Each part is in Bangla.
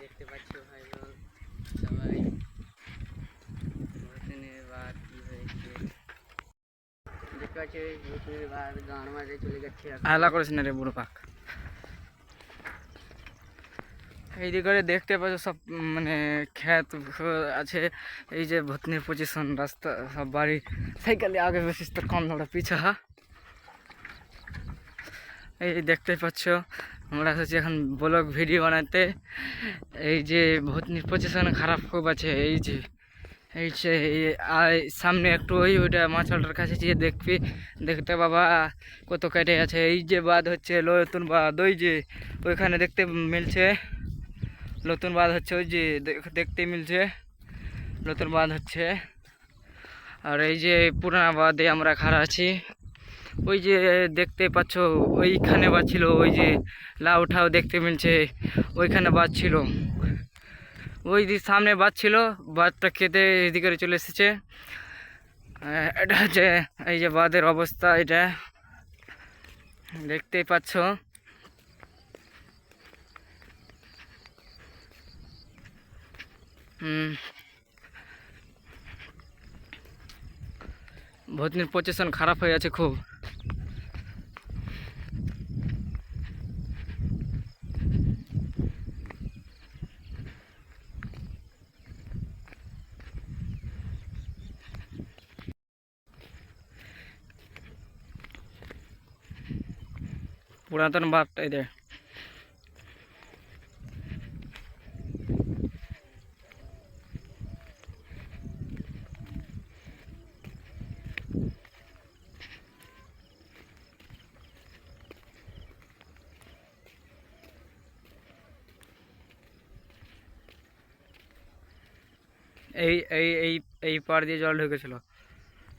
দেখতে পাচ্ছ ভাই লোক সবাই বাদ কি হয়েছে দেখতে পাচ্ছি বাদ গান মাঝে চলে যাচ্ছে। হালা করিস না রে বুড়ো পাক। এইদিকে করে দেখতে পাচ্ছ সব মানে ক্ষেত আছে। এই যে ভূতনির পজিশন রাস্তা সব বাড়ি সাইকেলে আগে বেশি তো কম লোড়া পিছা। এই দেখতে পাচ্ছ আমরা হচ্ছে এখন ব্লগ ভিডিও বানাতে। এই যে ভূতনির পজিশন খারাপ খুব আছে। এই যে সামনে একটু ওইটা মাছালটার কাছে গিয়ে দেখতে বাবা কত কেটে আছে। এই যে বাঁধ হচ্ছে নতুন বাঁধ, ওই যে ওইখানে দেখতে মিলছে নতুন বাঁধ হচ্ছে, ওই যে দেখতে মিলছে নতুন বাঁধ হচ্ছে। আর এই যে পুরানা বাঁধে আমরা খাড়া আছি। ওই যে দেখতে পাচ্ছ ওইখানে বাঁধ ছিল, ওই যে লাউঠাও দেখতে মিলছে ওইখানে বাঁধ ছিল। ওই যে সামনে বাঁধ ছিল, বাঁধটা খেতে এদিকে চলে এসেছে। এটা হচ্ছে এই যে বাঁধের অবস্থা, এটা দেখতেই পাচ্ছ। ভূতনির পজিশন খারাপ হয়ে আছে খুব। পুরাতন বাঁধটা এদের এই এই এই এই পাড় দিয়ে জল ঢুকেছিল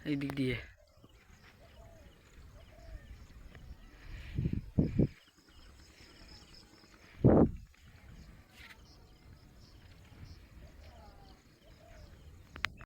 এই দিক দিয়ে।